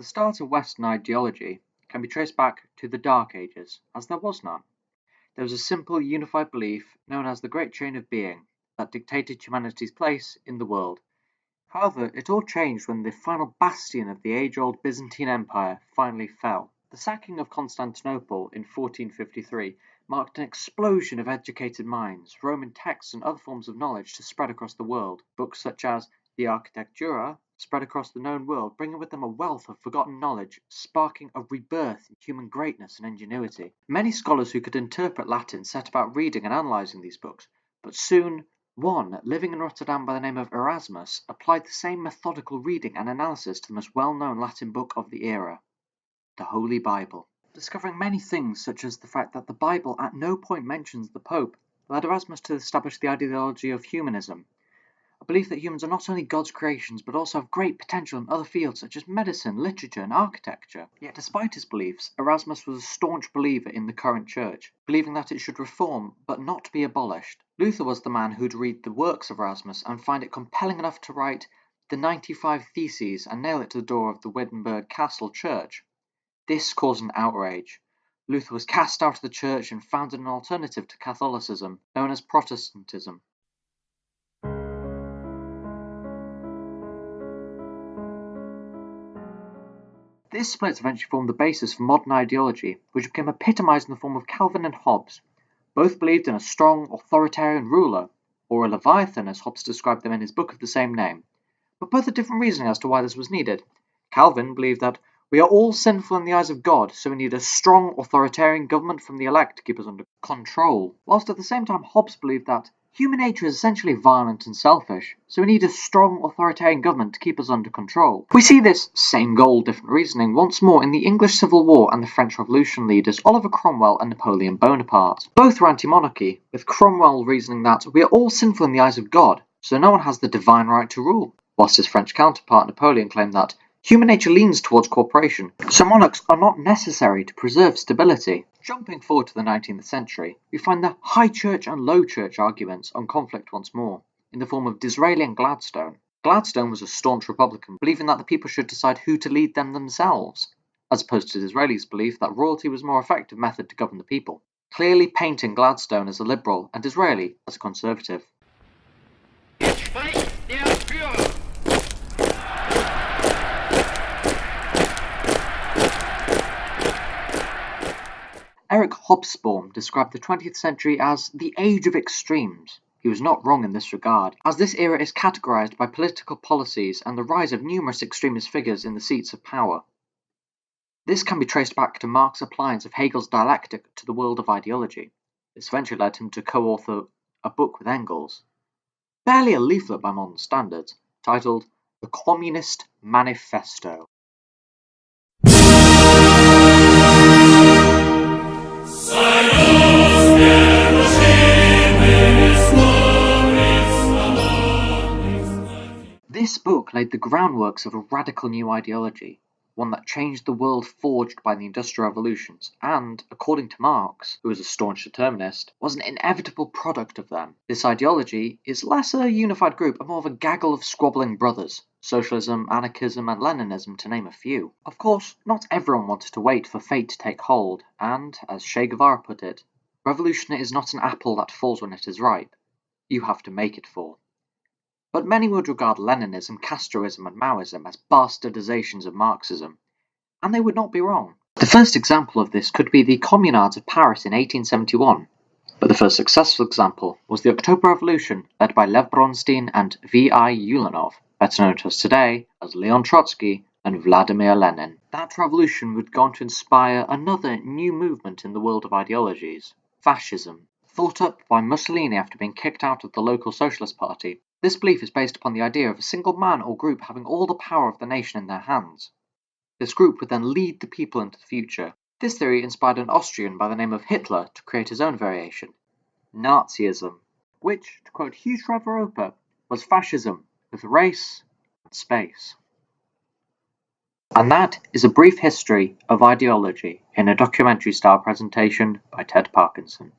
start of Western ideology can be traced back to the Dark Ages, as there was none. There was a simple, unified belief known as the Great Chain of Being that dictated humanity's place in the world. However, it all changed when the final bastion of the age-old Byzantine Empire finally fell. The sacking of Constantinople in 1453 marked an explosion of educated minds, Roman texts and other forms of knowledge to spread across the world. Books such as the Architectura spread across the known world, bringing with them a wealth of forgotten knowledge, sparking a rebirth in human greatness and ingenuity. Many scholars who could interpret Latin set about reading and analysing these books, but soon one, living in Rotterdam by the name of Erasmus, applied the same methodical reading and analysis to the most well-known Latin book of the era, the Holy Bible. Discovering many things, such as the fact that the Bible at no point mentions the Pope, led Erasmus to establish the ideology of humanism, a belief that humans are not only God's creations but also have great potential in other fields such as medicine, literature, and architecture. Yet despite his beliefs, Erasmus was a staunch believer in the current church, believing that it should reform but not be abolished. Luther was the man who'd read the works of Erasmus and find it compelling enough to write the 95 Theses and nail it to the door of the Wittenberg Castle Church. This caused an outrage. Luther was cast out of the church and founded an alternative to Catholicism, known as Protestantism. This split eventually formed the basis for modern ideology, which became epitomised in the form of Calvin and Hobbes. Both believed in a strong, authoritarian ruler, or a Leviathan as Hobbes described them in his book of the same name, but both had different reasoning as to why this was needed. Calvin believed that we are all sinful in the eyes of God, so we need a strong, authoritarian government from the elect to keep us under control, whilst at the same time Hobbes believed that human nature is essentially violent and selfish, so we need a strong authoritarian government to keep us under control. We see this same goal, different reasoning once more in the English Civil War and the French Revolution leaders Oliver Cromwell and Napoleon Bonaparte. Both were anti-monarchy, with Cromwell reasoning that we are all sinful in the eyes of God, so no one has the divine right to rule, whilst his French counterpart Napoleon claimed that human nature leans towards cooperation, so monarchs are not necessary to preserve stability. Jumping forward to the 19th century, we find the high church and low church arguments on conflict once more, in the form of Disraeli and Gladstone. Gladstone was a staunch Republican, believing that the people should decide who to lead them themselves, as opposed to Disraeli's belief that royalty was a more effective method to govern the people, clearly painting Gladstone as a liberal and Disraeli as a conservative. Eric Hobsbawm described the 20th century as the age of extremes. He was not wrong in this regard, as this era is categorized by political policies and the rise of numerous extremist figures in the seats of power. This can be traced back to Marx's appliance of Hegel's dialectic to the world of ideology. This eventually led him to co-author a book with Engels, barely a leaflet by modern standards, titled The Communist Manifesto. This book laid the groundworks of a radical new ideology, one that changed the world forged by the Industrial Revolutions, and, according to Marx, who was a staunch determinist, was an inevitable product of them. This ideology is less a unified group and more of a gaggle of squabbling brothers, socialism, anarchism, and Leninism to name a few. Of course, not everyone wanted to wait for fate to take hold, and, as Che Guevara put it, revolution is not an apple that falls when it is ripe. You have to make it fall. But many would regard Leninism, Castroism, and Maoism as bastardizations of Marxism, and they would not be wrong. The first example of this could be the Communards of Paris in 1871, but the first successful example was the October Revolution led by Lev Bronstein and V.I. Ulanov, better known to us today as Leon Trotsky and Vladimir Lenin. That revolution would go on to inspire another new movement in the world of ideologies, fascism. Thought up by Mussolini after being kicked out of the local Socialist Party, this belief is based upon the idea of a single man or group having all the power of the nation in their hands. This group would then lead the people into the future. This theory inspired an Austrian by the name of Hitler to create his own variation, Nazism, which, to quote Hugh Trevor-Roper, was fascism with race and space. And that is a brief history of ideology in a documentary-style presentation by Ted Parkinson.